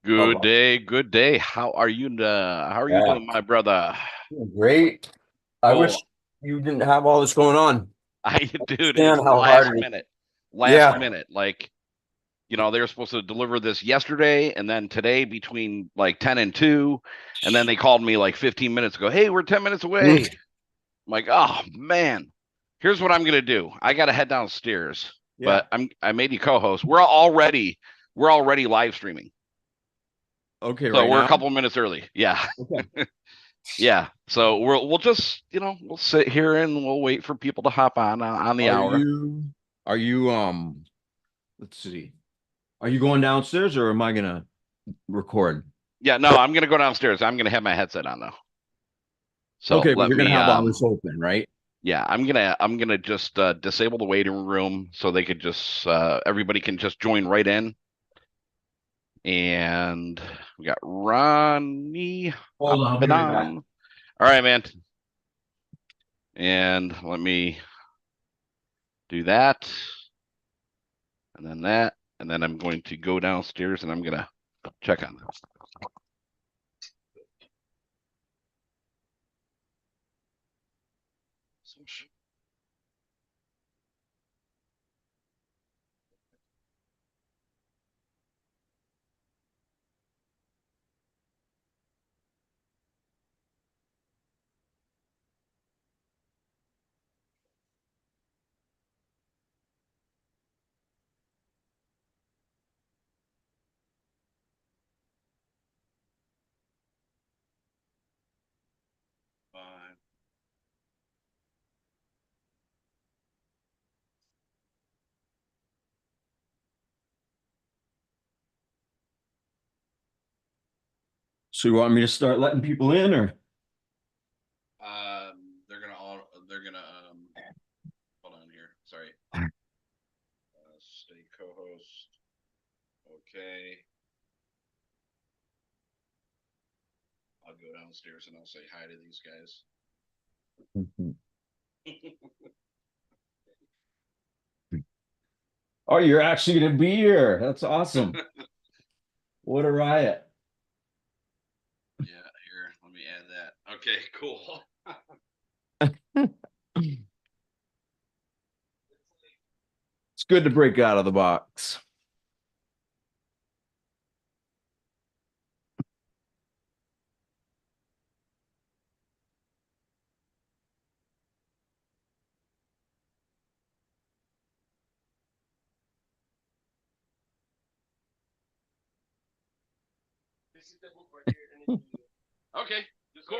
Good Oh, day, good day. How are you yeah, doing, my brother? great. I Cool. wish you didn't have all this going on. Dude, it's Understand how hard last it is. minute. Last Yeah. minute. Like, they were supposed to deliver this yesterday and then today between like 10 and 2, and then they called me like 15 minutes ago. Hey, we're 10 minutes Mm. away. I'm like, "Oh, man. Here's what I'm going to do. I got to head downstairs, Yeah. but I made you co-host. We're already live streaming. Okay, So right we're a now. couple minutes early. Yeah. Okay. Yeah. So we'll just, we'll sit here and we'll wait for people to hop on the Are hour. you are you let's see. Are you going downstairs or am I gonna record? Yeah, no, I'm gonna go downstairs. I'm gonna have my headset on though. So Okay, but let you're gonna me have all this open, right? yeah, I'm gonna just disable the waiting room so they could just everybody can just join right in. And we got Ronnie Hold on, I'll be hopping right back. on. All right, man. And let me do that and then that. And then I'm going to go downstairs and I'm gonna check on this. Fine. So you want me to start letting people in or They're gonna hold on here. Sorry. Stay co-host. Okay. I'll go downstairs and I'll say hi to these guys. Oh, you're actually gonna be here. That's awesome. What a riot. Yeah, here, let me add that. Okay, cool. It's good to break out of the box. Okay, cool.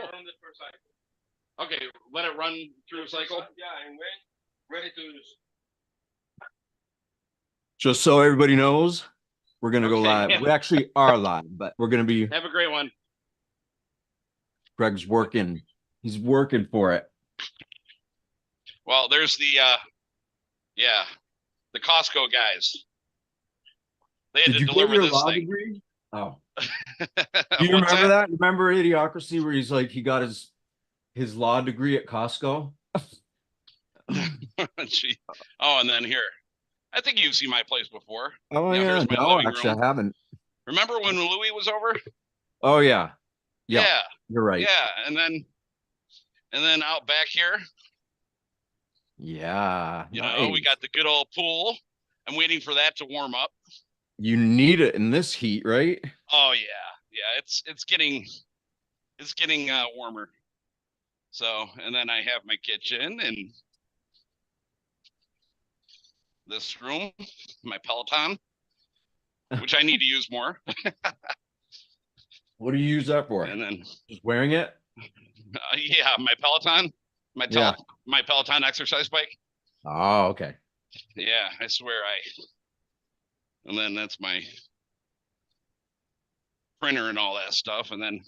Okay, let it run through a cycle. Just so everybody knows, we're gonna go Okay, live. We actually are live, but we're gonna be have a great one. Greg's working. He's working for it. Well, there's yeah, the Costco guys. They had Did to you get deliver your this law thing. degree? Oh. Do you What's remember that? that? Remember Idiocracy where he's like he got his law degree at Costco? Gee. Oh, and then here, I think you've seen my place before. Oh yeah, Here's my no, living actually room. I haven't. Remember when Louis was over? Oh yeah. Yep, Yeah, you're right. yeah. And then out back here, Yeah, we nice. got the good old pool. I'm waiting for that to warm up. You need it in this heat, right? Oh yeah, yeah. It's getting warmer. So, and then I have my kitchen and this room, my Peloton, which I need to use more. What do you use that for? And then, Just wearing it? yeah, my Peloton, my Yeah. tele, my Peloton exercise bike. Oh, okay. Yeah, I swear I. And then that's my printer and all that stuff. And then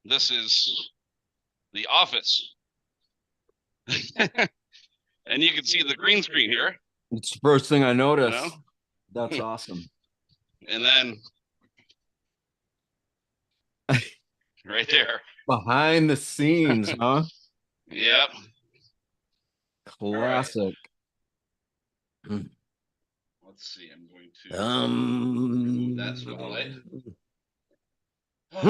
this is the office, and you can see the green screen here. It's the first thing I You know, noticed. That's awesome. and then right there. Behind the scenes, huh? Yep. All right. Classic. Let's see. I'm going to remove that spotlight. Yeah,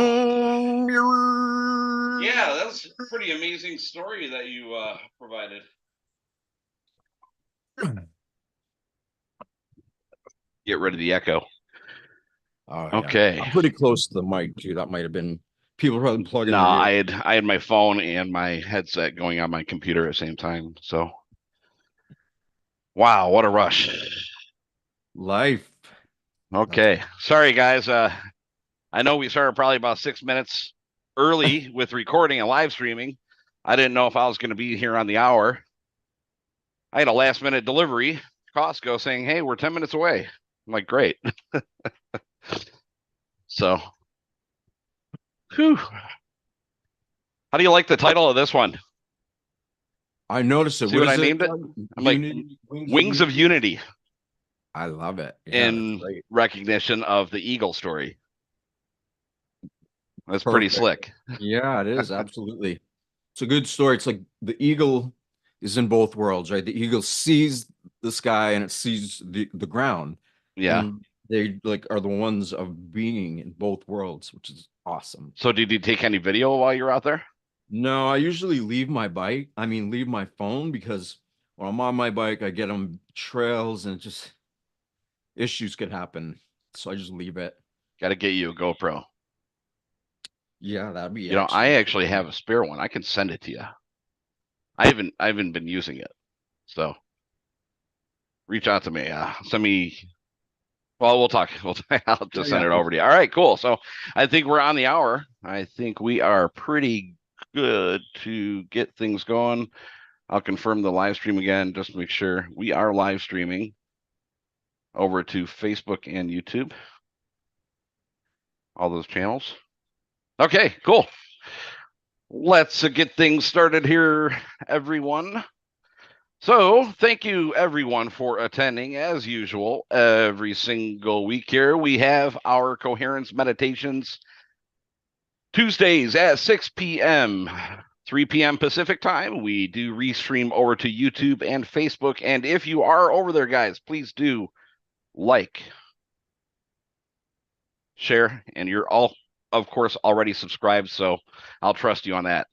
that was a pretty amazing story that you provided. Get rid of the echo. Oh yeah, Okay. I'm pretty close to the mic too. That might have been people probably plugging No, their ear. I had my phone and my headset going on my computer at the same time. So wow, what a rush. Life. That's Okay. Sorry guys. I know we started probably about 6 minutes early with recording and live streaming. I didn't know if I was going to be here on the hour. I had a last minute delivery, Costco saying, "Hey, we're 10 minutes away." I'm like, "Great." So, whew. How do you like the title of this one? I noticed it. See What what I is it? named it? I'm like, Unity, wings of Wings of unity. Unity I love it. Yeah, that's in great. recognition of the Eagle story. That's pretty Perfect. slick. Yeah, it is absolutely. It's a good story. It's like the eagle is in both worlds, right? The eagle sees the sky and it sees the ground, Yeah. and they like are the ones of being in both worlds, which is awesome. So, did you take any video while you were out there? No, I usually leave my bike. I mean, leave my phone because when I'm on my bike, I get on trails and just issues could happen. So I just leave it. Got to get you a GoPro. Yeah, that'd be I actually actually cool. have a spare one. I can send it to you. I haven't been using it. So, reach out to me. Send me. Well, we'll talk. I'll Yeah, just send yeah. it over to you. All right, cool. So, I think we're on the hour. I think we are pretty good to get things going. I'll confirm the live stream again, just to make sure we are live streaming over to Facebook and YouTube, all those channels. Okay, cool. Let's get things started here, everyone. So, thank you everyone for attending. As usual, every single week here, we have our Coherence Meditations Tuesdays at 6 p.m. 3 p.m. Pacific time. We do restream over to YouTube and Facebook. And if you are over there, guys, please do like, share, and you're all, of course, already subscribed. So I'll trust you on that.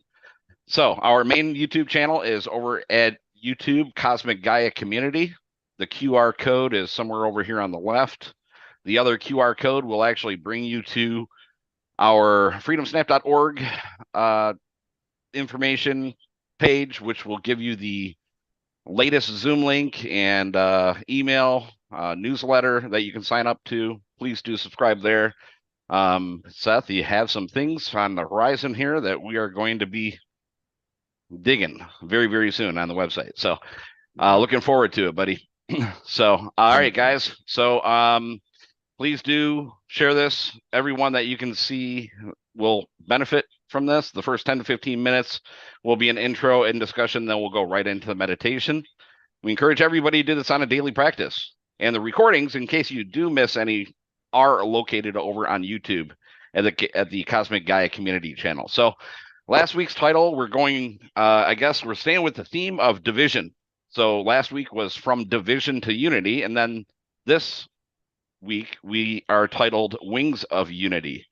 So our main YouTube channel is over at YouTube Cosmic Gaia Community. The QR code is somewhere over here on the left. The other QR code will actually bring you to our freedomsnap.org information page, which will give you the latest Zoom link and email newsletter that you can sign up to. Please do subscribe there. Seth, you have some things on the horizon here that we are going to be digging very, very soon on the website. So Yeah. looking forward to it, buddy. So, all right, Thank you. guys. So please do share this. Everyone that you can see will benefit from this. The first 10 to 15 minutes will be an intro and discussion. Then we'll go right into the meditation. We encourage everybody to do this on a daily practice. And the recordings, in case you do miss any, are located over on YouTube at the Cosmic Gaia Community channel. So last week's title, we're going, I guess we're staying with the theme of division. So last week was From Division to Unity. And then this week, we are titled Wings of Unity.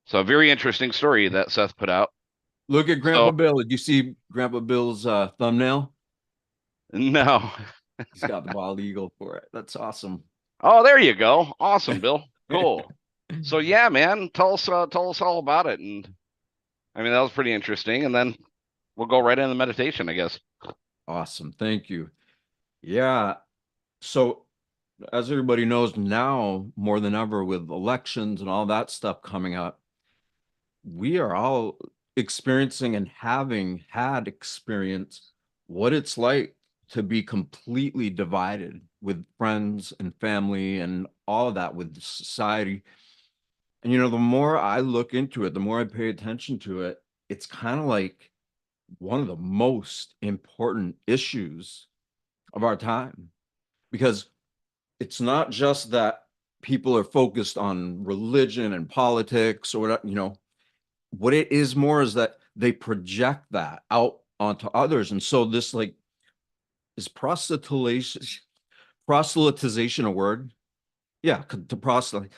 So a very interesting story that Seth put out. Look at So, Grandpa Bill. Did you see Grandpa Bill's thumbnail? no. He's got the bald eagle for it. That's awesome. Oh, there you go. Awesome, Bill. Cool. So yeah, man, tell us all about it. And I mean, that was pretty interesting. And then we'll go right into the meditation, I guess. Awesome. Thank you. Yeah. So, as everybody knows now, more than ever, with elections and all that stuff coming up, we are all experiencing and having had experience what it's like to be completely divided with friends and family and all of that with society. And the more I look into it, the more I pay attention to it, it's kind of like one of the most important issues of our time, because it's not just that people are focused on religion and politics or whatever. What it is more is that they project that out onto others. And so this, like, is proselytization a word? Yeah, to proselyte.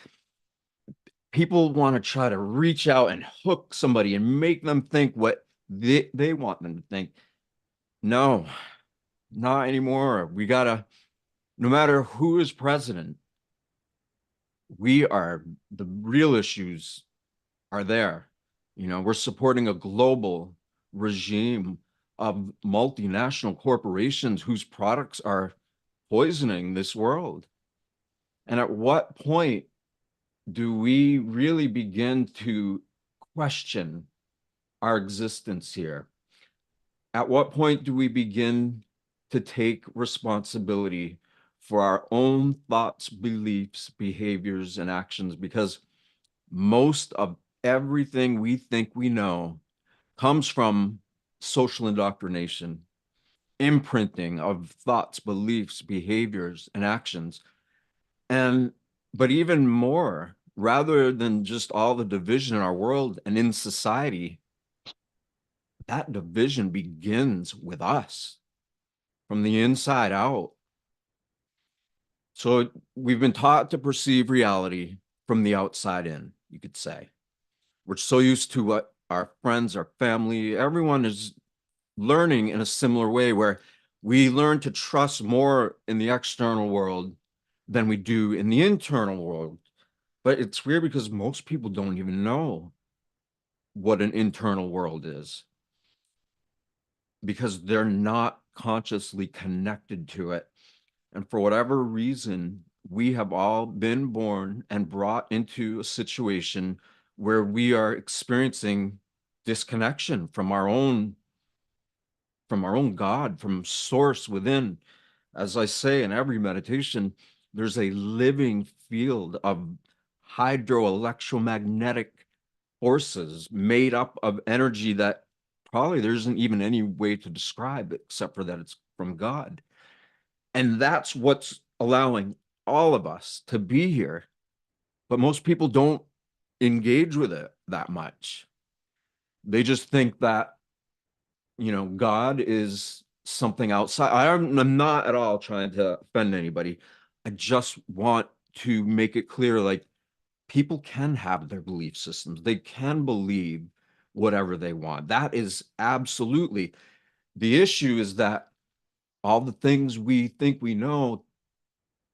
people want to try to reach out and hook somebody and make them think what they want them to think. No, not anymore. We gotta, no matter who is president, the real issues are there. We're supporting a global regime of multinational corporations whose products are poisoning this world. And at what point do we really begin to question our existence here? At what point do we begin to take responsibility for our own thoughts, beliefs, behaviors, and actions? Because most of everything we think we know comes from social indoctrination, imprinting of thoughts, beliefs, behaviors, and actions. And but even more, rather than just all the division in our world and in society, that division begins with us from the inside out. So we've been taught to perceive reality from the outside in, you could say. We're so used to what our friends, our family, everyone is learning in a similar way, where we learn to trust more in the external world than we do in the internal world. But it's weird because most people don't even know what an internal world is, because they're not consciously connected to it. And for whatever reason, we have all been born and brought into a situation where we are experiencing disconnection from our own God, from source within. As I say in every meditation, there's a living field of hydroelectromagnetic forces made up of energy that probably there isn't even any way to describe except for that it's from God. And that's what's allowing all of us to be here. But most people don't engage with it that much. They just think that, God is something outside. I'm not at all trying to offend anybody. I just want to make it clear, like, people can have their belief systems. They can believe whatever they want. That is absolutely the issue, is that all the things we think we know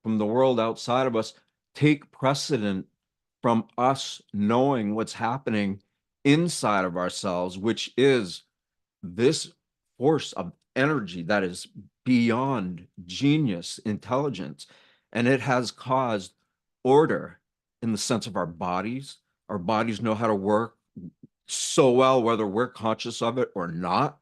from the world outside of us take precedent from us knowing what's happening inside of ourselves, which is this force of energy that is beyond genius intelligence. And it has caused order in the sense of our bodies. Our bodies know how to work so well, whether we're conscious of it or not.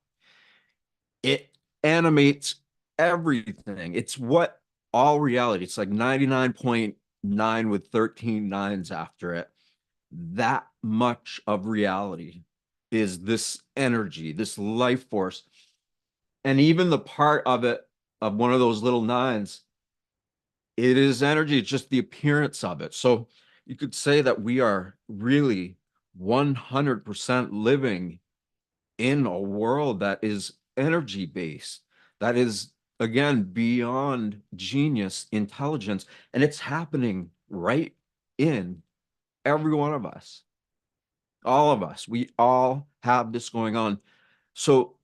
It animates everything. It's what all reality, it's like 99.9 with 13 nines after it. That much of reality is this energy, this life force. And even the part of it, of one of those little nines, it is energy. It's just the appearance of it. So you could say that we are really 100% living in a world that is energy based, that is, again, beyond genius intelligence. And it's happening right in every one of us, all of us. We all have this going on. So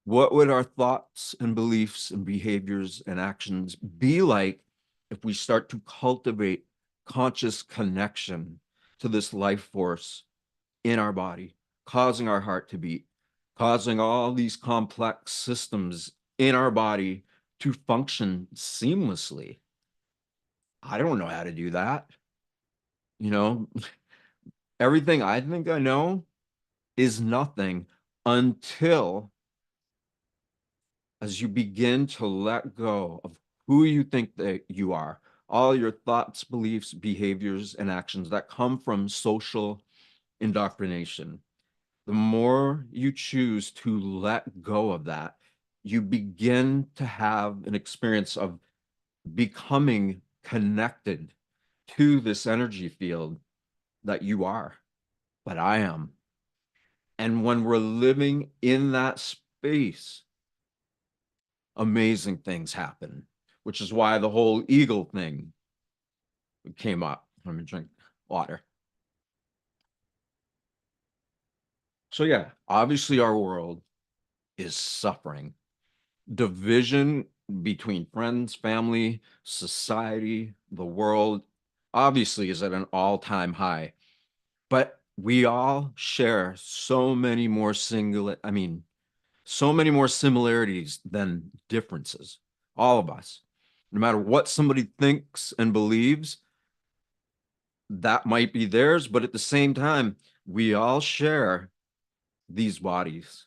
what would our thoughts and beliefs and behaviors and actions be like if we start to cultivate conscious connection to this life force in our body, causing our heart to beat, causing all these complex systems in our body to function seamlessly? I don't know how to do that. You know, everything I think I know is nothing until, as you begin to let go of who you think that you are, all your thoughts, beliefs, behaviors, and actions that come from social indoctrination, the more you choose to let go of that, you begin to have an experience of becoming connected to this energy field that you are, that I am. And when we're living in that space, amazing things happen, which is why the whole eagle thing came up. Let me drink water. So yeah, obviously our world is suffering. Division between friends, family, society, the world obviously is at an all-time high. But we all share so many more similarities than differences. All of us. No matter what somebody thinks and believes, that might be theirs, but at the same time, we all share these bodies,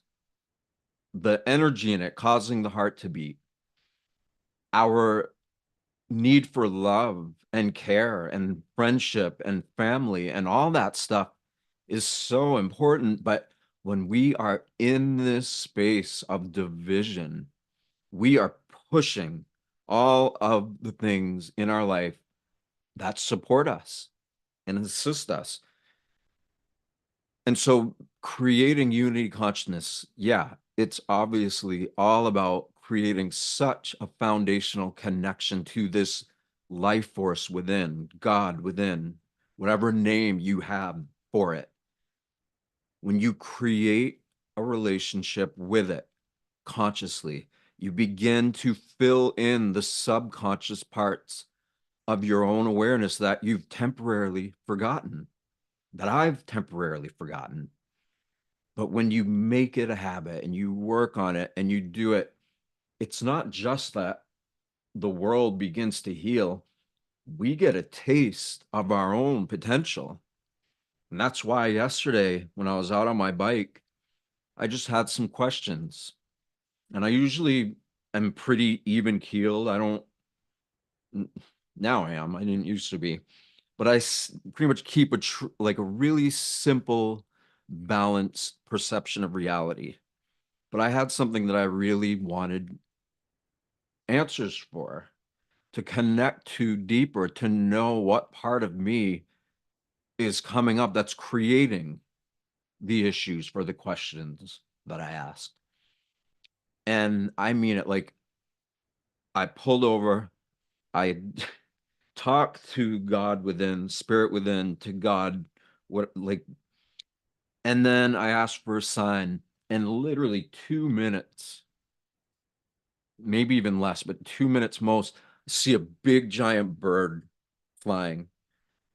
the energy in it causing the heart to beat, our need for love and care and friendship and family and all that stuff is so important. But when we are in this space of division, we are pushing all of the things in our life that support us and assist us. And so creating unity consciousness, yeah, it's obviously all about creating such a foundational connection to this life force within, God within, whatever name you have for it. When you create a relationship with it consciously, you begin to fill in the subconscious parts of your own awareness that you've temporarily forgotten, that I've temporarily forgotten. But when you make it a habit and you work on it and you do it, it's not just that the world begins to heal. We get a taste of our own potential. And that's why yesterday, when I was out on my bike, I just had some questions. And I usually am pretty even keeled. I don't, now I am. I didn't used to be. But pretty much keep like a really simple, balanced perception of reality. But I had something that I really wanted answers for, to connect to deeper, to know what part of me is coming up that's creating the issues for the questions that I asked. And I mean it, like I pulled over, I talked to God within, spirit within, to God, what like, and then I asked for a sign, and literally 2 minutes, maybe even less, but 2 minutes most, see a big giant bird flying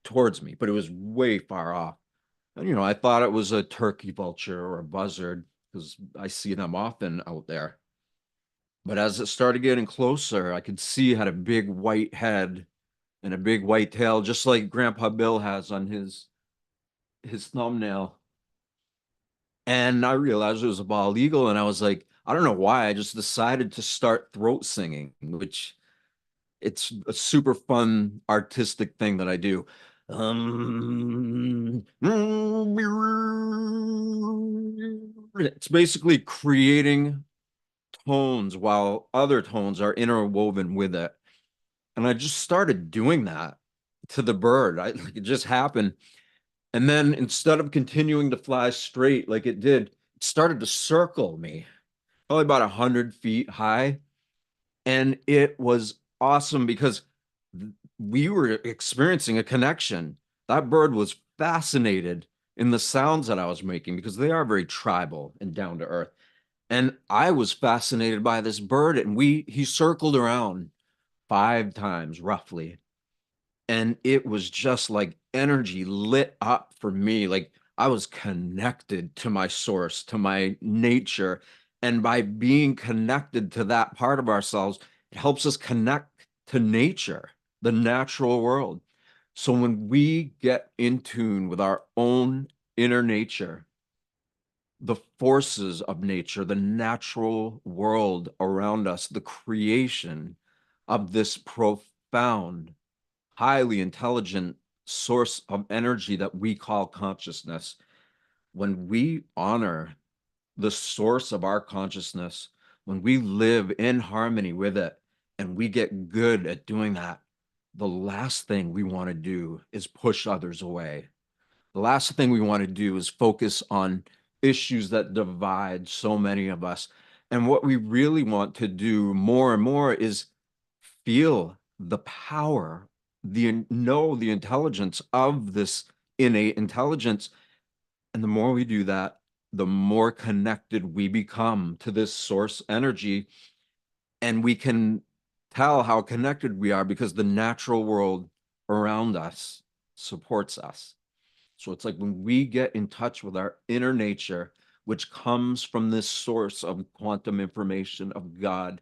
towards me, but it was way far off. And, I thought it was a turkey vulture or a buzzard because I see them often out there. But as it started getting closer, I could see it had a big white head and a big white tail, just like Grandpa Bill has on his thumbnail. And I realized it was a bald eagle, and I was like, I don't know why, I just decided to start throat singing, which it's a super fun artistic thing that I do. It's basically creating tones while other tones are interwoven with it. And I just started doing that to the bird. Like it just happened. And then instead of continuing to fly straight like it did, it started to circle me, probably about 100 feet high. And it was awesome because we were experiencing a connection. That bird was fascinated in the sounds that I was making because they are very tribal and down to earth. And I was fascinated by this bird, and he circled around 5 times roughly, and it was just like energy lit up for me. Like I was connected to my source, to my nature. And by being connected to that part of ourselves, it helps us connect to nature, the natural world. So when we get in tune with our own inner nature, the forces of nature, the natural world around us, the creation of this profound, highly intelligent source of energy that we call consciousness, when we honor the source of our consciousness, when we live in harmony with it, and we get good at doing that, the last thing we want to do is push others away. The last thing we want to do is focus on issues that divide so many of us. And what we really want to do more and more is feel the power, know the intelligence of this innate intelligence. And the more we do that, the more connected we become to this source energy. And we can tell how connected we are because the natural world around us supports us. So it's like when we get in touch with our inner nature, which comes from this source of quantum information of God,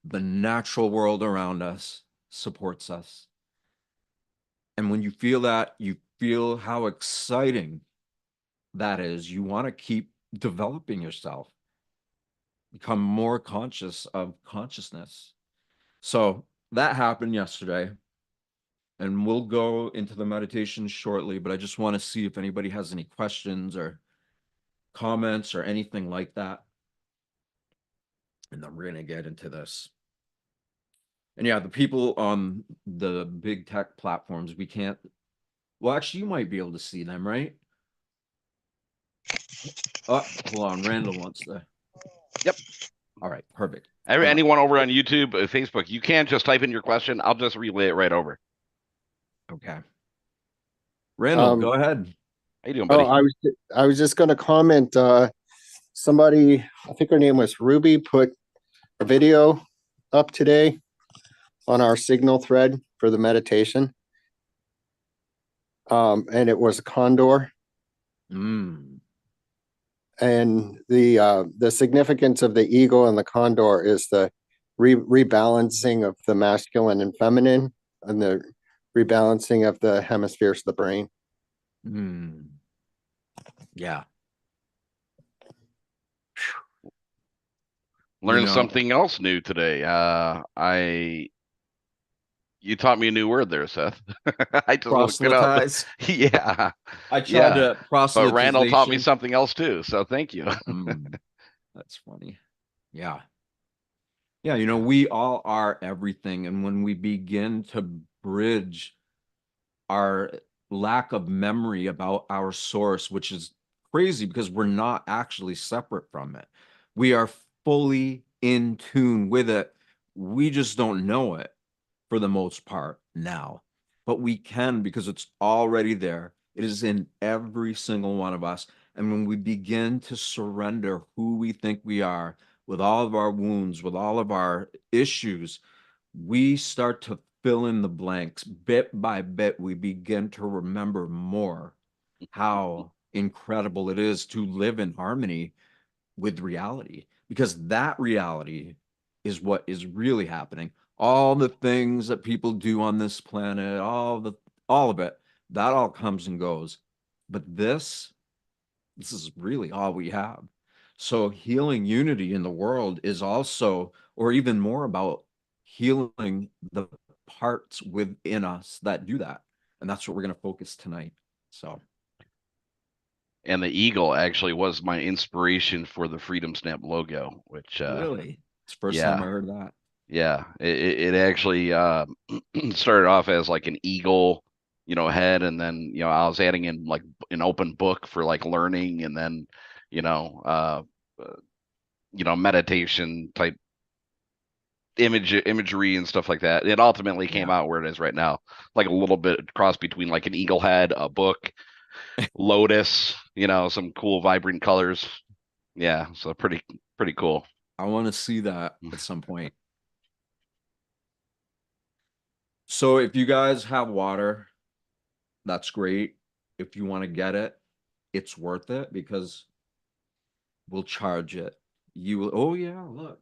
the natural world around us supports us. And when you feel that, you feel how exciting that is. You want to keep developing yourself, become more conscious of consciousness. So that happened yesterday, and we'll go into the meditation shortly, but I just want to see if anybody has any questions or comments or anything like that. And then we're going to get into this. And yeah, the people on the big tech platforms, we can't, well, actually, you might be able to see them, right? Oh, hold on. Randall wants to. Yep. All right, perfect. Anyone over on YouTube, Facebook, you can just type in your question. I'll just relay it right over. Okay. Randall, go Um, ahead. How you doing, buddy? I was just going to comment. Somebody, I think her name was Ruby, put a video up today on our Signal thread for the meditation, and it was a condor. Mm, And the significance of the eagle and the condor is the rebalancing of the masculine and feminine, and the rebalancing of the hemispheres of the brain. mm. Yeah. Learned something else new today. You taught me a new word there, Seth. I just looked it up. Proselytize. Yeah. I tried Yeah. to But Randall taught me proselytization. something else too. So thank you. That's funny. Yeah. Yeah, you know, we all are everything. And when we begin to bridge our lack of memory about our source, which is crazy because we're not actually separate from it, we are fully in tune with it. We just don't know it for the most part now, but we can because it's already there. It is in every single one of us. And when we begin to surrender who we think we are, with all of our wounds, with all of our issues, we start to fill in the blanks. Bit by bit, we begin to remember more how incredible it is to live in harmony with reality, because that reality is what is really happening. All the things that people do on this planet, all of it, that all comes and goes. But this is really all we have. So healing unity in the world is also, or even more, about healing the parts within us that do that. And that's what we're going to focus tonight. So, And the eagle actually was my inspiration for the Freedom Snap logo, which really, it's the first time I yeah. heard that. Yeah, it actually started off as like an eagle, head, and then I was adding in like an open book for like learning, and then you know uh, meditation type imagery and stuff like that. It ultimately came Yeah. out where it is right now, like a little bit cross between like an eagle head, a book, lotus, some cool vibrant colors. Yeah, so pretty cool. I want to see that at some point. So if you guys have water, that's great. If you want to get it, it's worth it because we'll charge it. You will, oh yeah, look.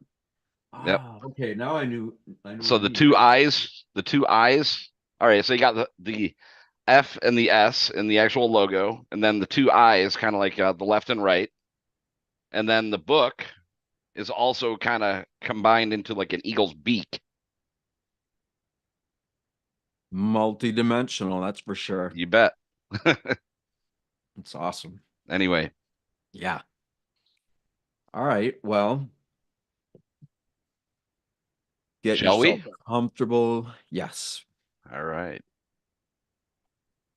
Yep. Ah, okay. Now I knew So what you the mean. two eyes, the two eyes. All right, so you got the F and the S in the actual logo, and then the two eyes, kind of like the left and right, and then the book is also kind of combined into like an eagle's beak. Multi-dimensional, that's for sure. You bet. It's awesome. Anyway, Yeah. All right. Well, get shall yourself we? comfortable. Yes. All right.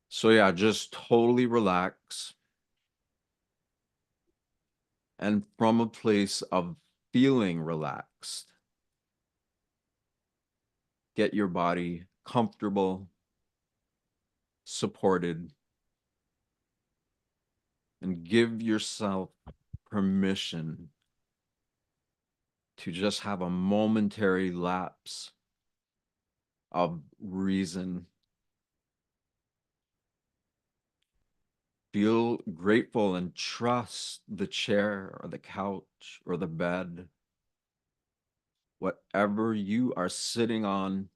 So yeah, just totally relax. And from a place of feeling relaxed, get your body comfortable, supported, and give yourself permission to just have a momentary lapse of reason. Feel grateful and trust the chair or the couch or the bed, whatever you are sitting on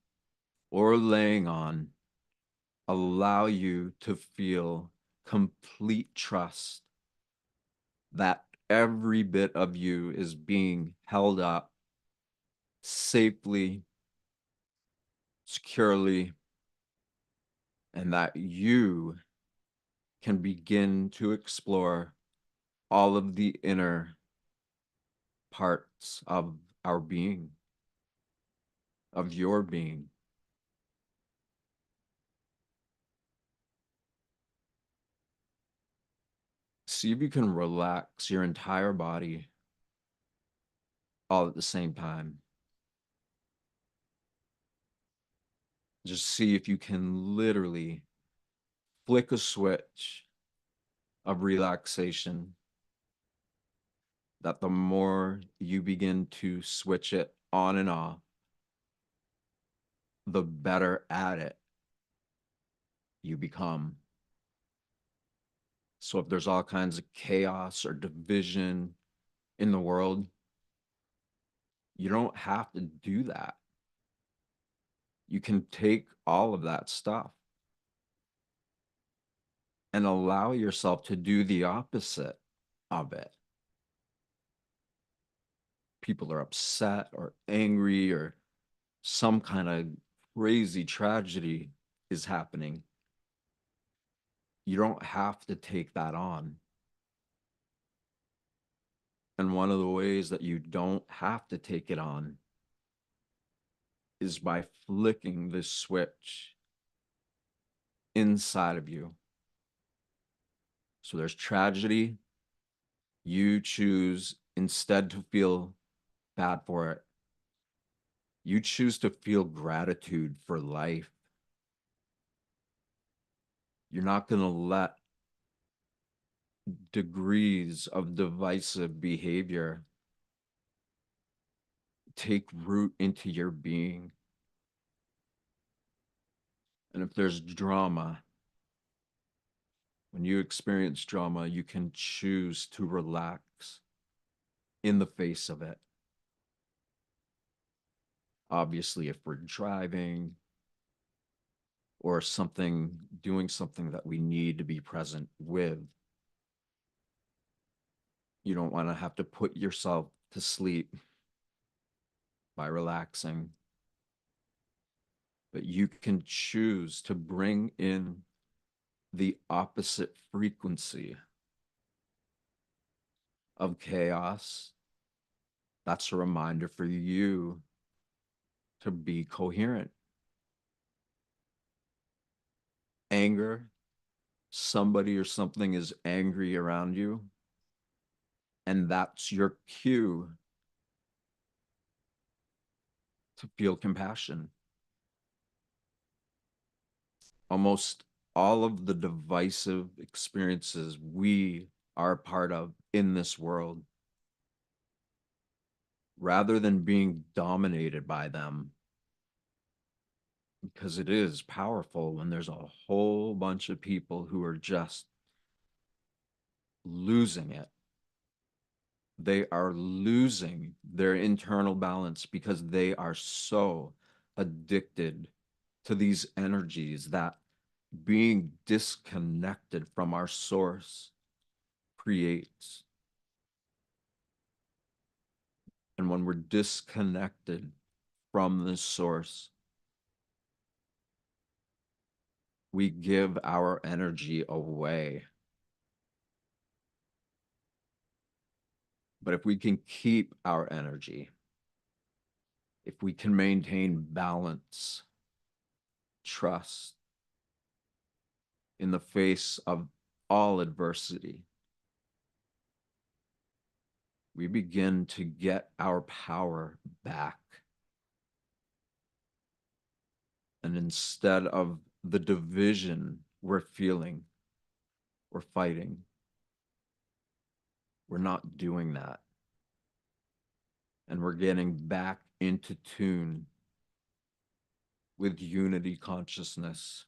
or laying on, allow you to feel complete trust that every bit of you is being held up safely, securely, and that you can begin to explore all of the inner parts of our being, of your being. See if you can relax your entire body all at the same time. Just see if you can literally flick a switch of relaxation, that the more you begin to switch it on and off, the better at it you become. So if there's all kinds of chaos or division in the world, you don't have to do that. You can take all of that stuff and allow yourself to do the opposite of it. People are upset or angry or some kind of crazy tragedy is happening. You don't have to take that on. And one of the ways that you don't have to take it on is by flicking this switch inside of you. So there's tragedy. You choose instead to feel bad for it. You choose to feel gratitude for life. You're not going to let degrees of divisive behavior take root into your being. And if there's drama, when you experience drama, you can choose to relax in the face of it. Obviously, if we're driving or doing something that we need to be present with, you don't want to have to put yourself to sleep by relaxing. But you can choose to bring in the opposite frequency of chaos. That's a reminder for you to be coherent. Anger, somebody or something is angry around you, and that's your cue to feel compassion. Almost all of the divisive experiences we are a part of in this world, rather than being dominated by them, because it is powerful when there's a whole bunch of people who are just losing it. They are losing their internal balance because they are so addicted to these energies that being disconnected from our source creates. And when we're disconnected from this source, we give our energy away. But if we can keep our energy, if we can maintain balance, trust in the face of all adversity, we begin to get our power back. And instead of the division we're feeling, we're fighting. We're not doing that. And we're getting back into tune with unity consciousness,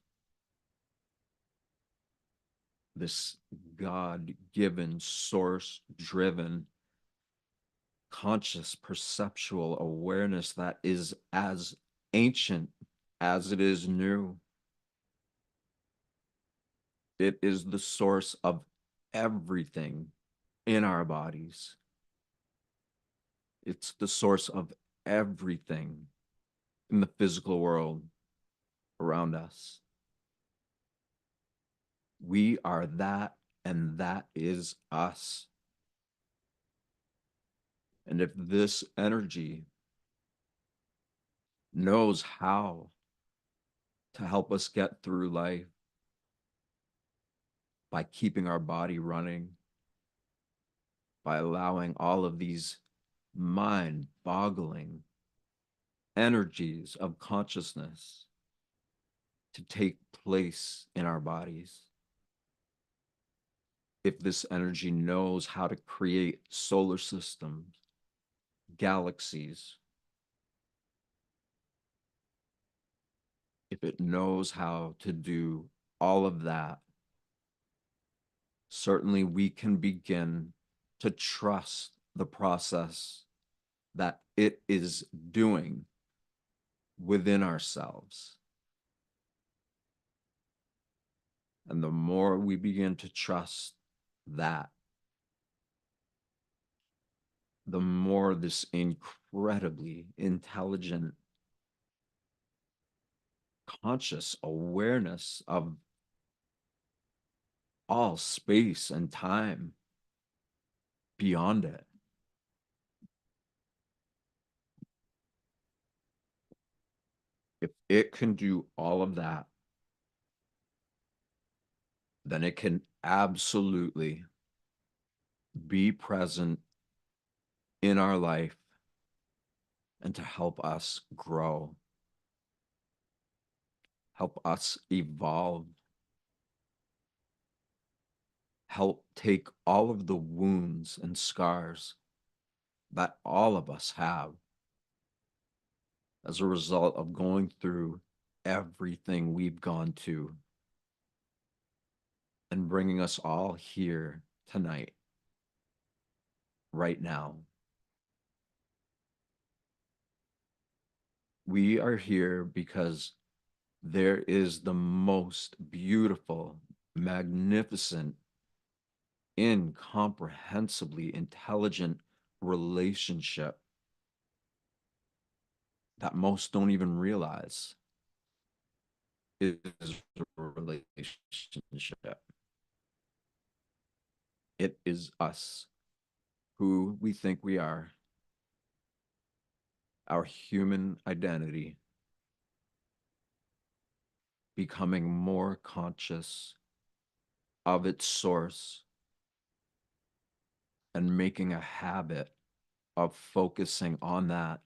this God-given, source-driven, conscious, perceptual awareness that is as ancient as it is new. It is the source of everything in our bodies. It's the source of everything in the physical world around us. We are that, and that is us. And if this energy knows how to help us get through life by keeping our body running, by allowing all of these mind-boggling energies of consciousness to take place in our bodies. If this energy knows how to create solar systems, galaxies, if it knows how to do all of that, certainly we can begin to trust the process that it is doing within ourselves. And the more we begin to trust that, the more this incredibly intelligent, conscious awareness of all space and time beyond it. If it can do all of that, then it can absolutely be present in our life and to help us grow, help us evolve, help take all of the wounds and scars that all of us have as a result of going through everything we've gone to and bringing us all here tonight, right now. We are here because there is the most beautiful, magnificent, incomprehensibly intelligent relationship that most don't even realize is a relationship. It is us, who we think we are, our human identity, becoming more conscious of its source and making a habit of focusing on that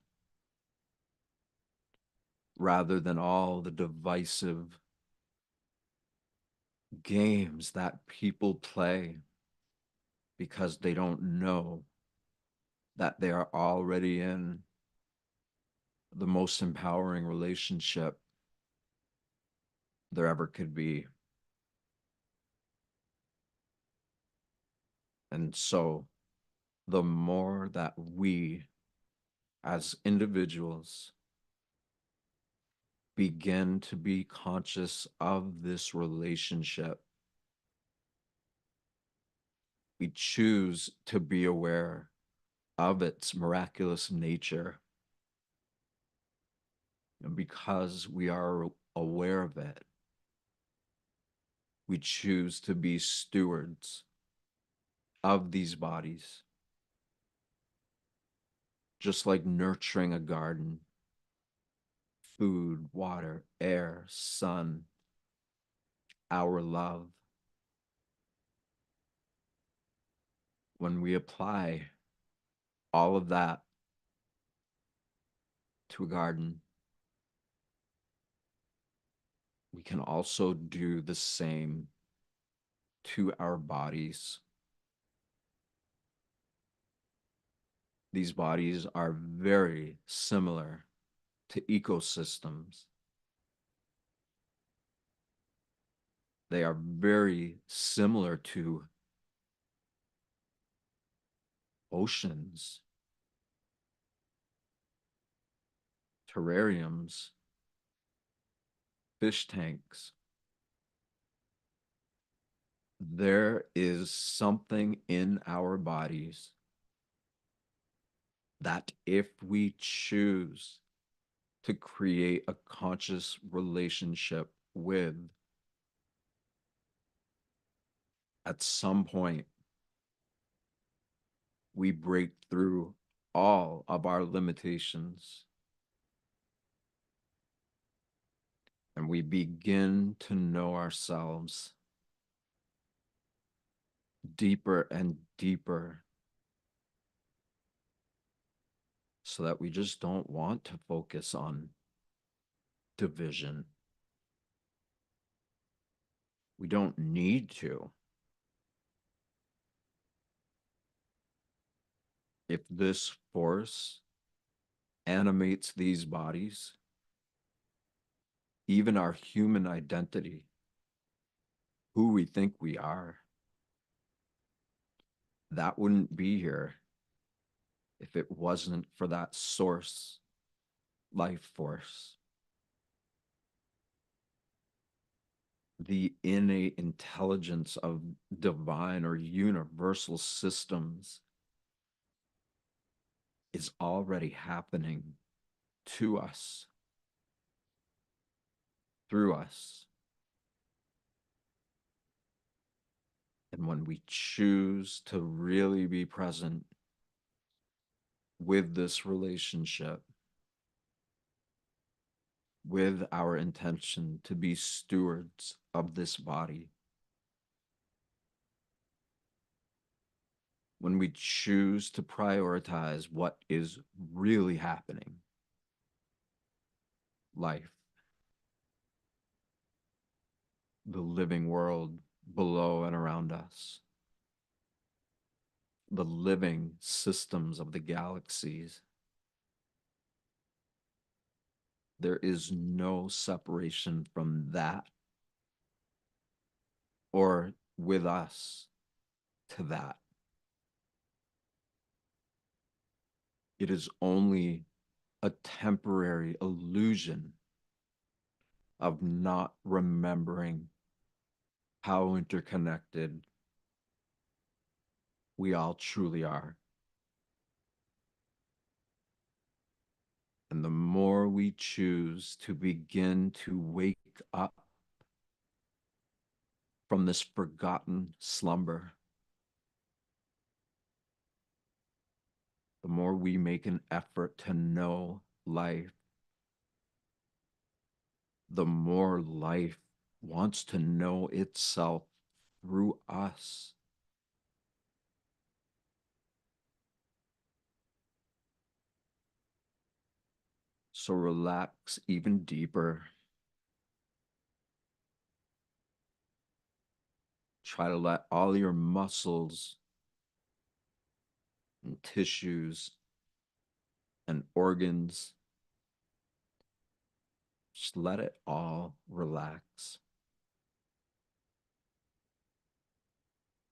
rather than all the divisive games that people play because they don't know that they are already in the most empowering relationship there ever could be. And so the more that we as individuals begin to be conscious of this relationship, we choose to be aware of its miraculous nature. And because we are aware of it, we choose to be stewards of these bodies, just like nurturing a garden, food, water, air, sun, our love. When we apply all of that to a garden, we can also do the same to our bodies. These bodies are very similar to ecosystems. They are very similar to oceans, terrariums, fish tanks. There is something in our bodies that if we choose to create a conscious relationship with, at some point, we break through all of our limitations and we begin to know ourselves deeper and deeper so that we just don't want to focus on division. We don't need to. If this force animates these bodies, even our human identity, who we think we are, that wouldn't be here if it wasn't for that source, life force. The innate intelligence of divine or universal systems is already happening to us, through us. And when we choose to really be present with this relationship, with our intention to be stewards of this body, when we choose to prioritize what is really happening, life, the living world below and around us, the living systems of the galaxies, there is no separation from that or with us to that. It is only a temporary illusion of not remembering how interconnected we all truly are. And the more we choose to begin to wake up from this forgotten slumber, the more we make an effort to know life, the more life wants to know itself through us. So relax even deeper. Try to let all your muscles and tissues and organs, just let it all relax.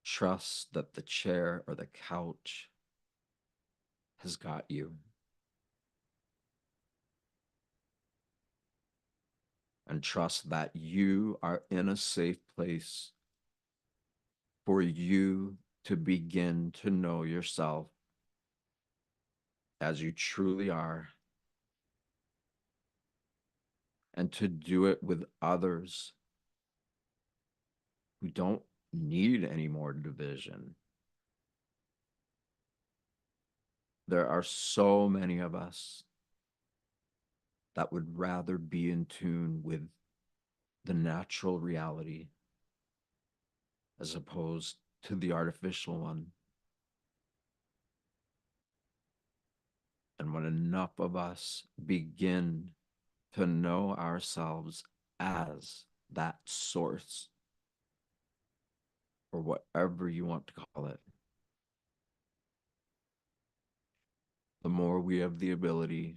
Trust that the chair or the couch has got you. And trust that you are in a safe place for you to begin to know yourself as you truly are, and to do it with others who don't need any more division. There are so many of us that would rather be in tune with the natural reality as opposed to the artificial one. And when enough of us begin to know ourselves as that source, or whatever you want to call it, the more we have the ability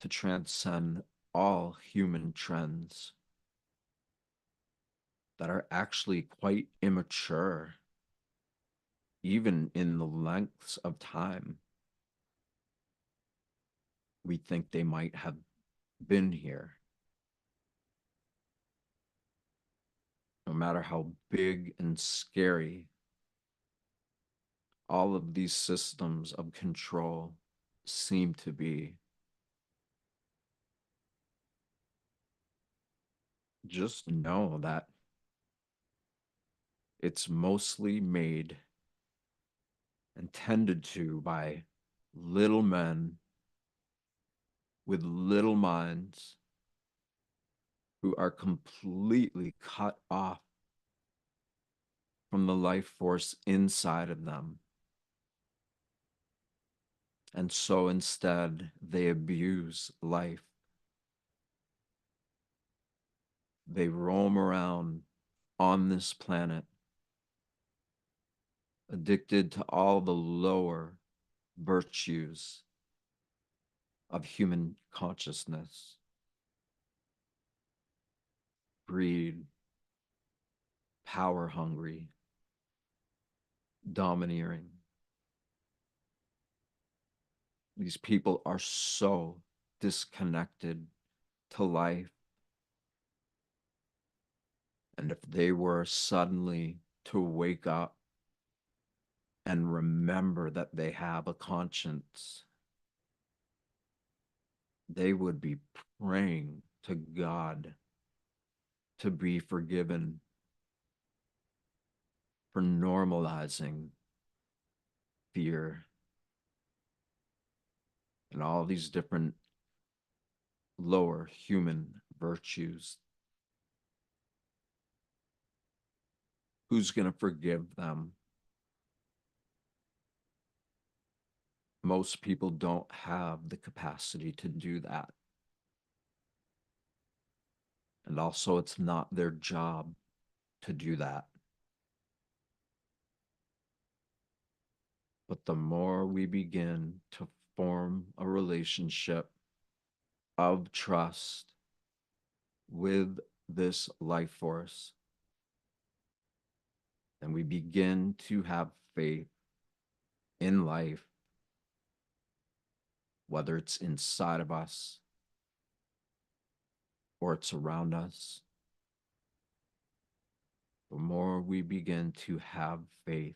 to transcend all human trends that are actually quite immature, even in the lengths of time we think they might have been here. No matter how big and scary all of these systems of control seem to be, just know that it's mostly made and tended to by little men with little minds who are completely cut off from the life force inside of them. And so instead, they abuse life. They roam around on this planet, addicted to all the lower virtues of human consciousness: greed, power hungry, domineering. These people are so disconnected to life. And if they were suddenly to wake up and remember that they have a conscience, they would be praying to God to be forgiven for normalizing fear and all these different lower human virtues. Who's going to forgive them? Most people don't have the capacity to do that. And also, it's not their job to do that. But the more we begin to form a relationship of trust with this life force, and we begin to have faith in life, whether it's inside of us or it's around us, the more we begin to have faith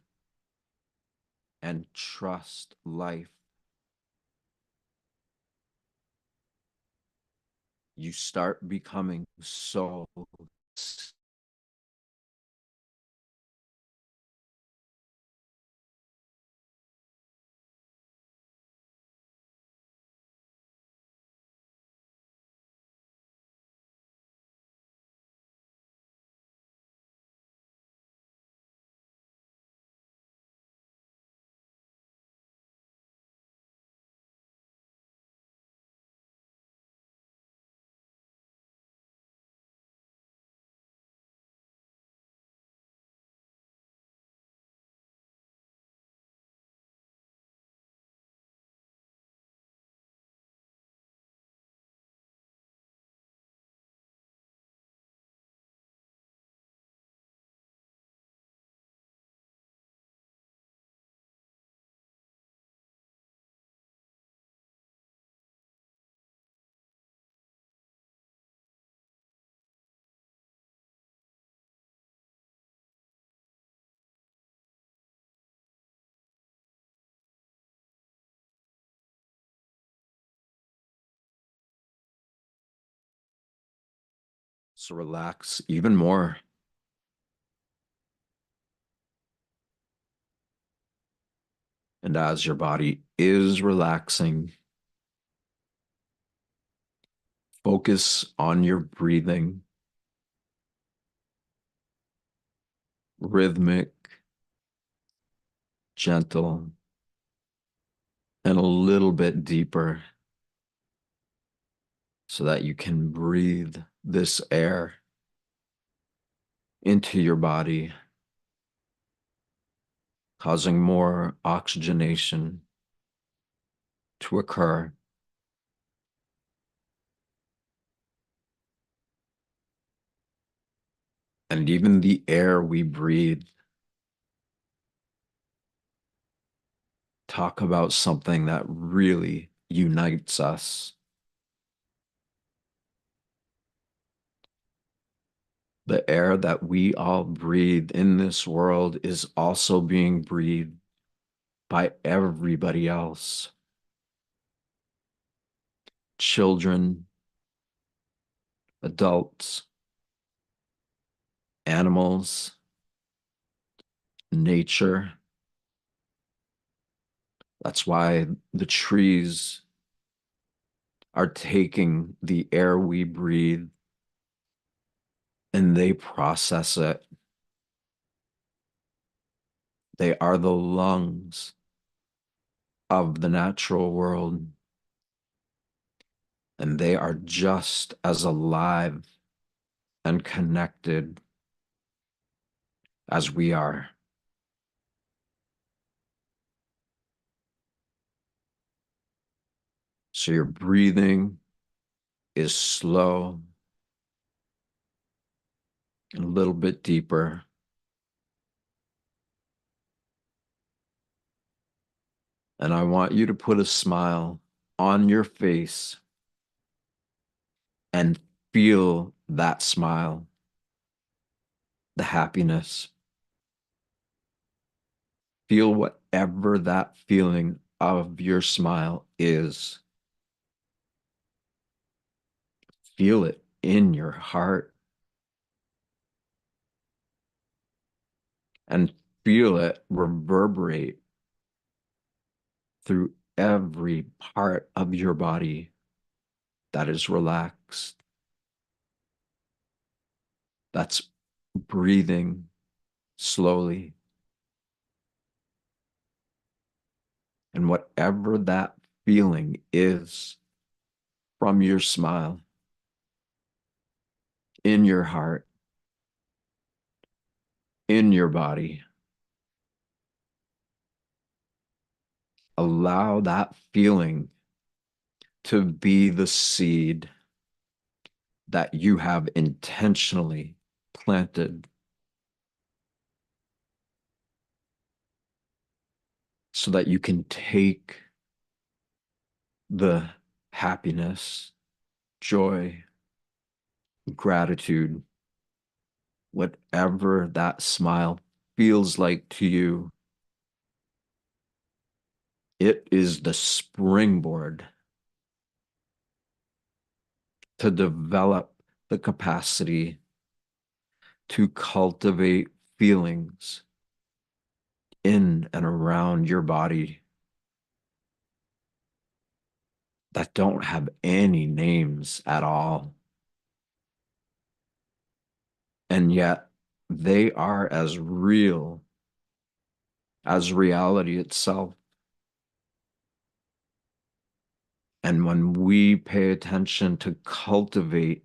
and trust life, you start becoming so relax even more. And as your body is relaxing, focus on your breathing, rhythmic, gentle, and a little bit deeper, so that you can breathe this air into your body, causing more oxygenation to occur. And even the air we breathe. Talk about something that really unites us. The air that we all breathe in this world is also being breathed by everybody else. Children, adults, animals, nature. That's why the trees are taking the air we breathe and they process it. They are the lungs of the natural world, and they are just as alive and connected as we are. So your breathing is slow, a little bit deeper. And I want you to put a smile on your face and feel that smile, the happiness. Feel whatever that feeling of your smile is. Feel it in your heart and feel it reverberate through every part of your body that is relaxed, that's breathing slowly. And whatever that feeling is from your smile, in your heart, in your body, allow that feeling to be the seed that you have intentionally planted so that you can take the happiness, joy, gratitude, whatever that smile feels like to you. It is the springboard to develop the capacity to cultivate feelings in and around your body that don't have any names at all. And yet they are as real as reality itself. And when we pay attention to cultivate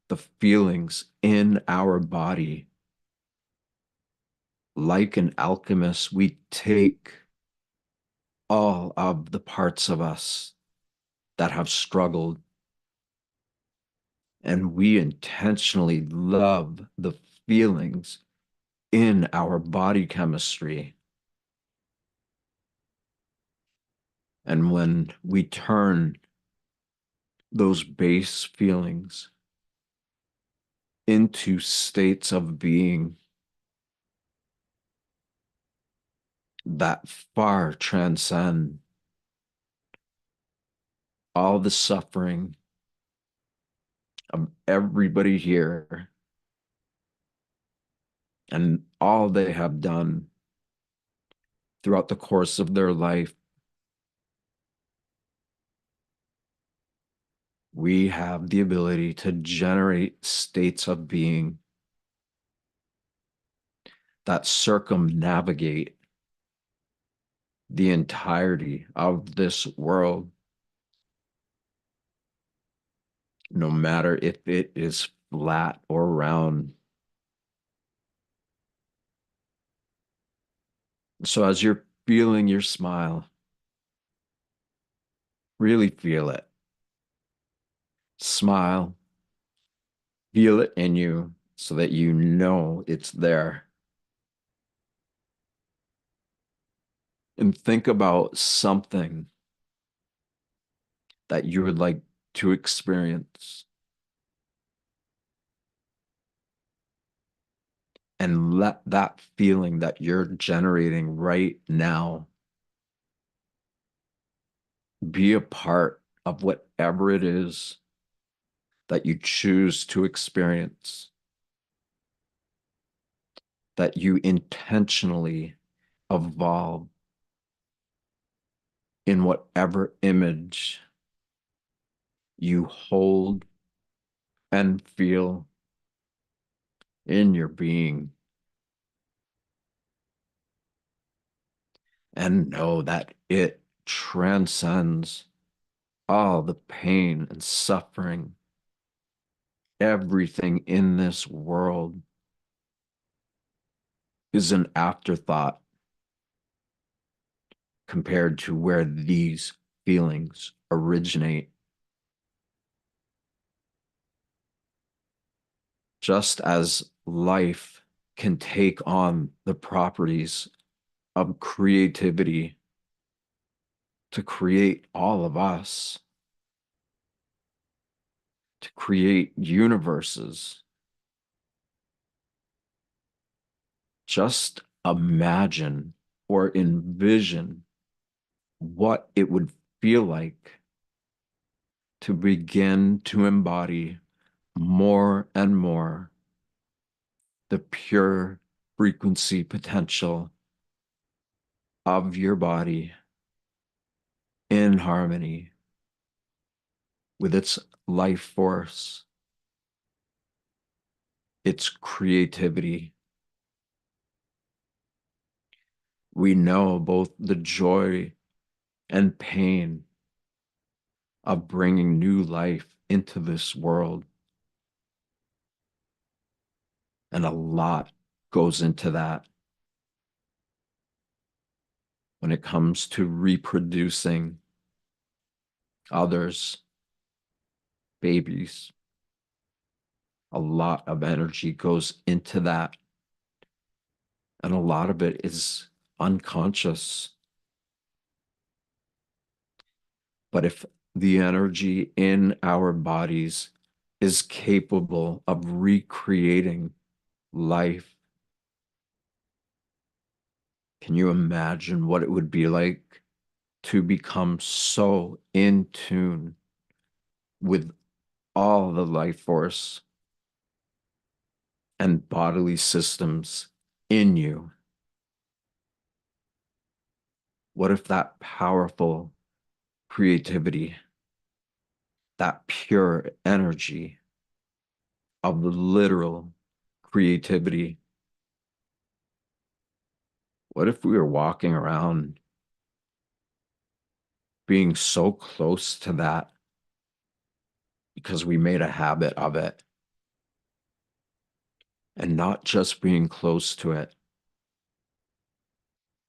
the feelings in our body, like an alchemist, we take all of the parts of us that have struggled and we intentionally love the feelings in our body chemistry. And when we turn those base feelings into states of being that far transcend all the suffering of everybody here and all they have done throughout the course of their life, we have the ability to generate states of being that circumnavigate the entirety of this world, no matter if it is flat or round. So as you're feeling your smile, Really feel it. Smile. Feel it in you so that you know it's there. And think about something that you would like to experience. And let that feeling that you're generating right now be a part of whatever it is that you choose to experience, that you intentionally evolve in whatever image you hold and feel in your being. And know that it transcends all the pain and suffering. Everything in this world is an afterthought compared to where these feelings originate. Just as life can take on the properties of creativity to create all of us, to create universes. Just imagine or envision what it would feel like to begin to embody more and more the pure frequency potential of your body in harmony with its life force, its creativity. We know both the joy and pain of bringing new life into this world. And a lot goes into that when it comes to reproducing others, babies. A lot of energy goes into that. And a lot of it is unconscious. But if the energy in our bodies is capable of recreating life, can you imagine what it would be like to become so in tune with all the life force and bodily systems in you? What if that powerful creativity, that pure energy of the literal creativity, what if we were walking around being so close to that because we made a habit of it, and not just being close to it?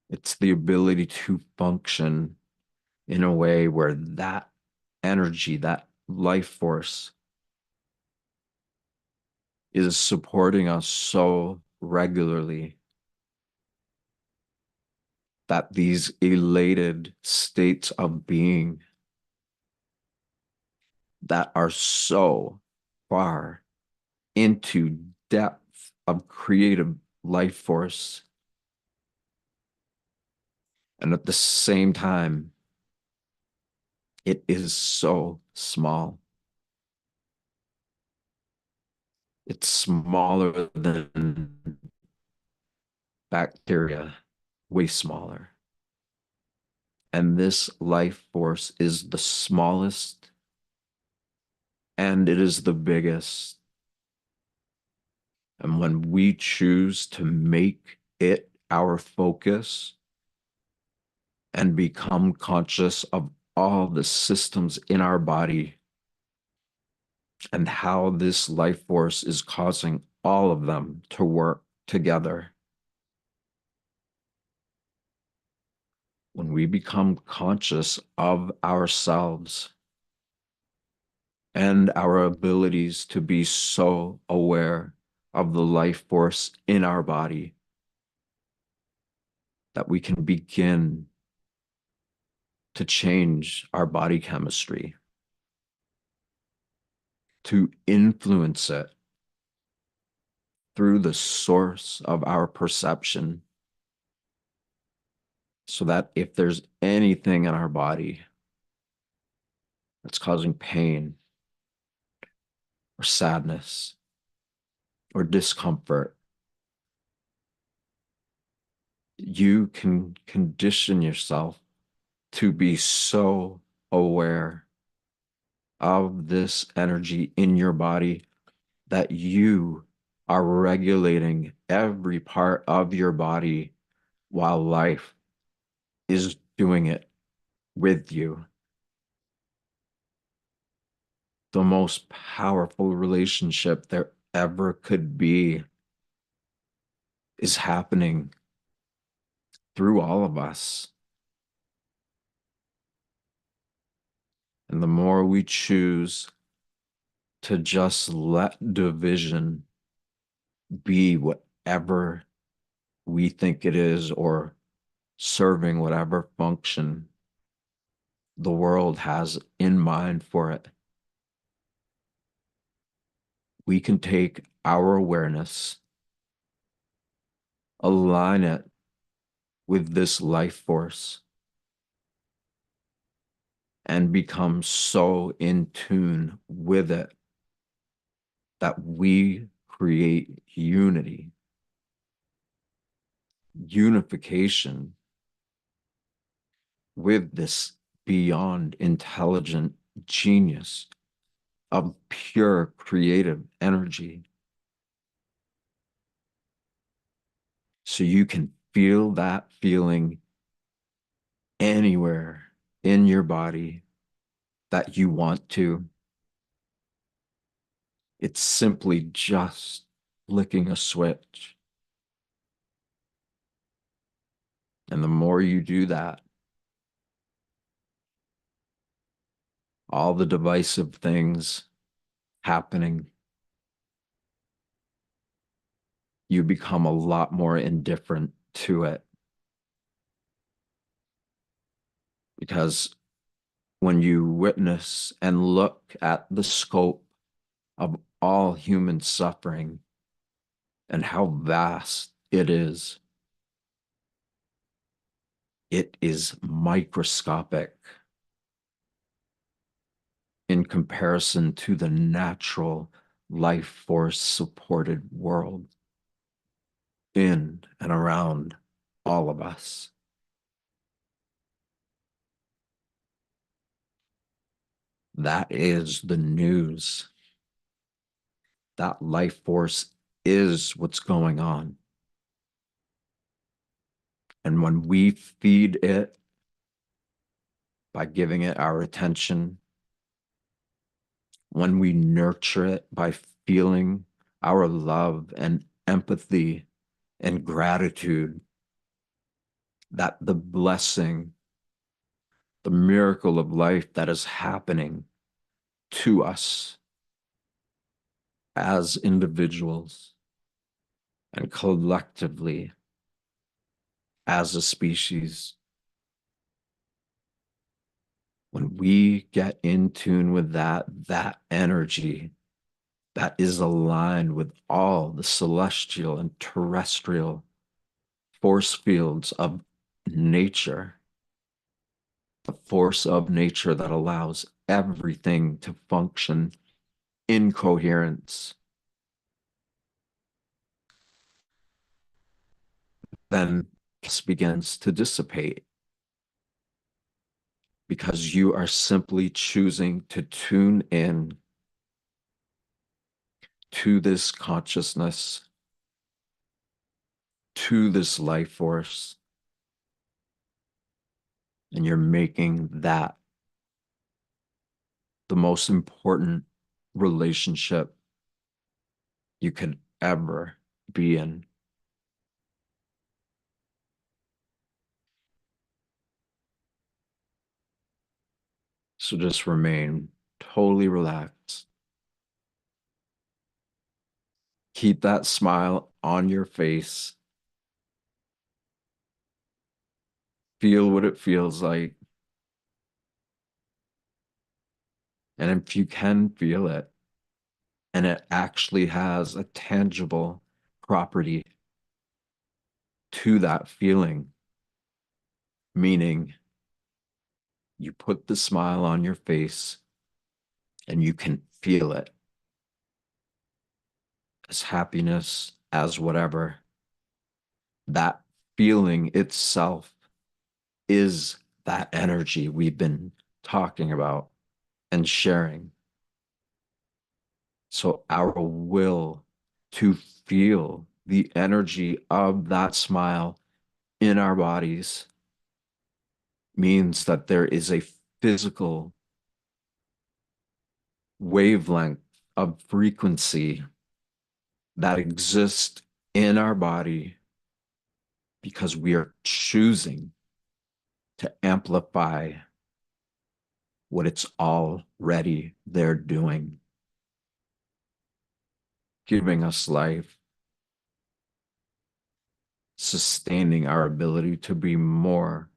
It's the ability to function in a way where that energy, that life force is supporting us so regularly that these elated states of being that are so far into depth of creative life force, and at the same time it is so small. It's smaller than bacteria, way smaller. And this life force is the smallest and it is the biggest. And when we choose to make it our focus and become conscious of all the systems in our body and how this life force is causing all of them to work together, when we become conscious of ourselves and our abilities to be so aware of the life force in our body, that we can begin to change our body chemistry, to influence it through the source of our perception, so that if there's anything in our body that's causing pain or sadness or discomfort, you can condition yourself to be so aware of this energy in your body that you are regulating every part of your body while life is doing it with you. The most powerful relationship there ever could be is happening through all of us. And the more we choose to just let division be whatever we think it is, or serving whatever function the world has in mind for it, we can take our awareness, align it with this life force, and become so in tune with it that we create unity, unification with this beyond intelligent genius of pure creative energy. So you can feel that feeling anywhere in your body that you want to. It's simply just flicking a switch. And the more you do that, all the divisive things happening, you become a lot more indifferent to it. Because when you witness and look at the scope of all human suffering and how vast it is microscopic in comparison to the natural life force supported world in and around all of us. That is the news. That life force is what's going on. And when we feed it by giving it our attention, when we nurture it by feeling our love and empathy and gratitude, that the blessing, the miracle of life that is happening to us as individuals and collectively as a species, when we get in tune with that energy that is aligned with all the celestial and terrestrial force fields of nature, the force of nature that allows everything to function in coherence, then this begins to dissipate, because you are simply choosing to tune in to this consciousness, to this life force, and you're making that the most important relationship you could ever be in. So just remain totally relaxed. Keep that smile on your face. Feel what it feels like. And if you can feel it, and it actually has a tangible property to that feeling, meaning you put the smile on your face and you can feel it as happiness, as whatever. That feeling itself is that energy we've been talking about and sharing. So our will to feel the energy of that smile in our bodies means that there is a physical wavelength of frequency that exists in our body because we are choosing to amplify what it's already there doing, giving us life, sustaining our ability to be more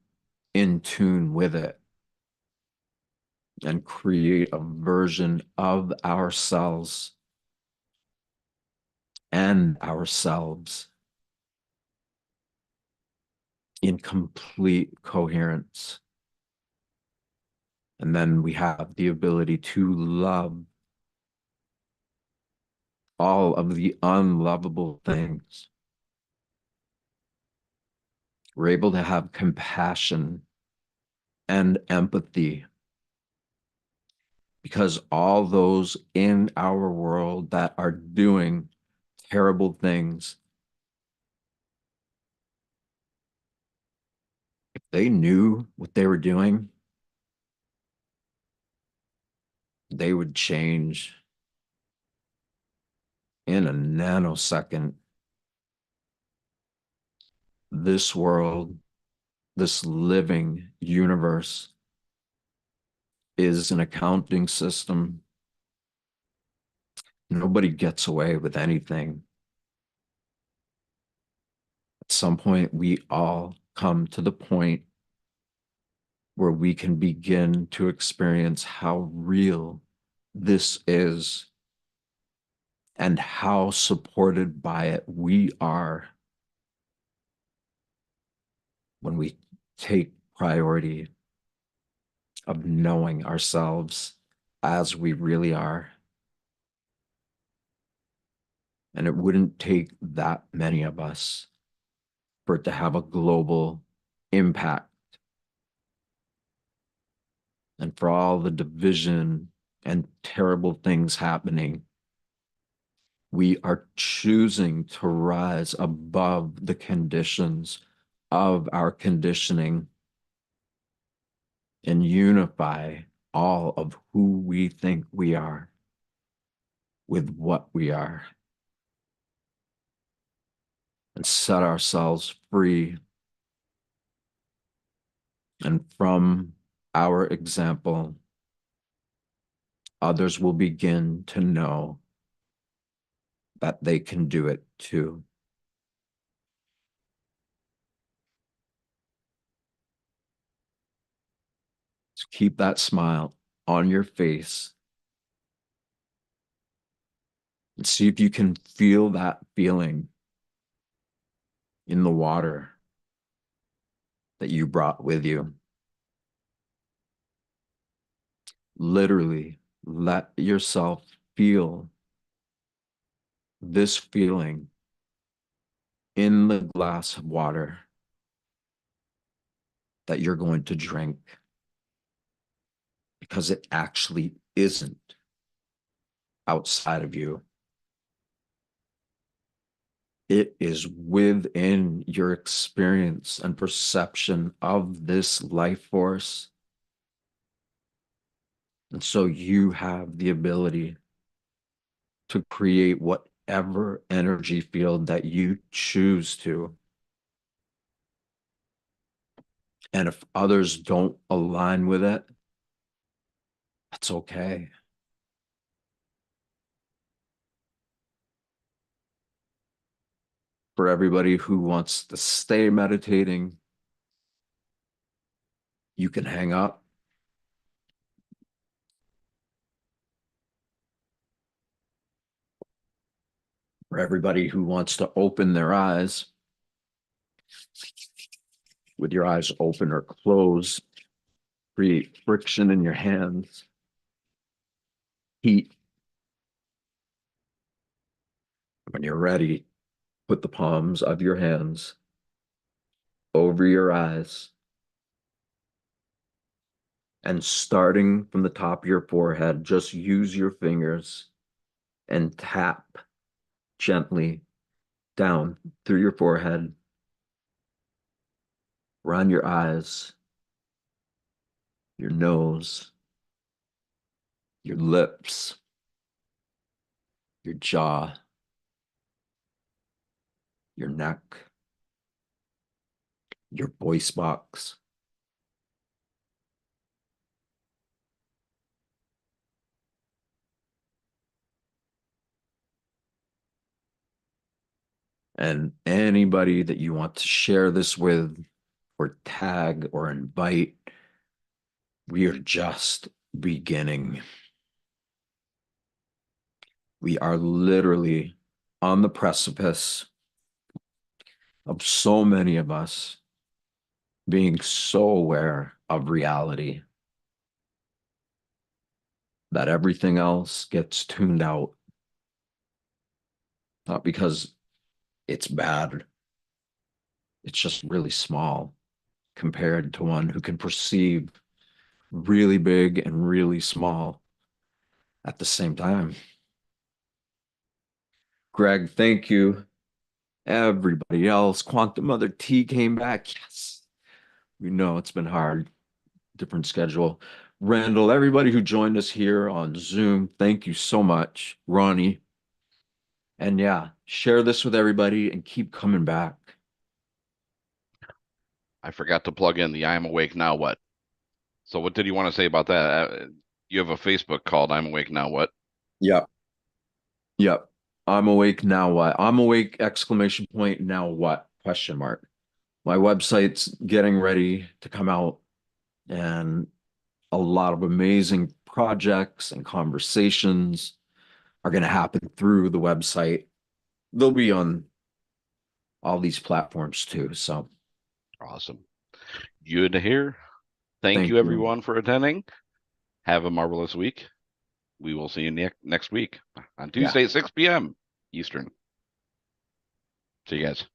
in tune with it and create a version of ourselves and ourselves in complete coherence. And then we have the ability to love all of the unlovable things. We're able to have compassion and empathy because all those in our world that are doing terrible things, if they knew what they were doing, they would change in a nanosecond. This world, this living universe, is an accounting system. Nobody gets away with anything. At some point, we all come to the point where we can begin to experience how real this is and how supported by it we are when we take priority of knowing ourselves as we really are. And it wouldn't take that many of us for it to have a global impact. And for all the division and terrible things happening, we are choosing to rise above the conditions of our conditioning and unify all of who we think we are with what we are and set ourselves free. And from our example, others will begin to know that they can do it too. So keep that smile on your face and see if you can feel that feeling in the water that you brought with you. Literally, let yourself feel this feeling in the glass of water that you're going to drink, because it actually isn't outside of you. It is within your experience and perception of this life force. And so you have the ability to create whatever energy field that you choose to. And if others don't align with it, That's okay. For everybody who wants to stay meditating, you can hang up. For everybody who wants to open their eyes, with your eyes open or closed, create friction in your hands, heat. When you're ready, put the palms of your hands over your eyes, and starting from the top of your forehead, just use your fingers and tap gently down through your forehead, around your eyes, your nose, your lips, your jaw, your neck, your voice box. And anybody that you want to share this with, or tag, or invite, we are just beginning. We are literally on the precipice of so many of us being so aware of reality that everything else gets tuned out. Not because it's bad, it's just really small compared to one who can perceive really big and really small at the same time. Greg, thank you. Everybody else, Quantum Mother T came back. Yes, we know it's been hard, different schedule. Randall, everybody who joined us here on Zoom, thank you so much. Ronnie. And yeah, share this with everybody and keep coming back. I forgot to plug in the I'm Awake Now What. So what did you want to say about that? You have a Facebook called I'm Awake Now What? Yep. Yep. I'm awake now. What? I'm awake! Exclamation point. Now what? Question mark. My website's getting ready to come out, and a lot of amazing projects and conversations are going to happen through the website. They'll be on all these platforms too. So Awesome. Good to hear. Thank thank you, you. everyone, for attending. Have a marvelous week. We will see you next week on Tuesday at 6 p.m. Eastern. See you guys.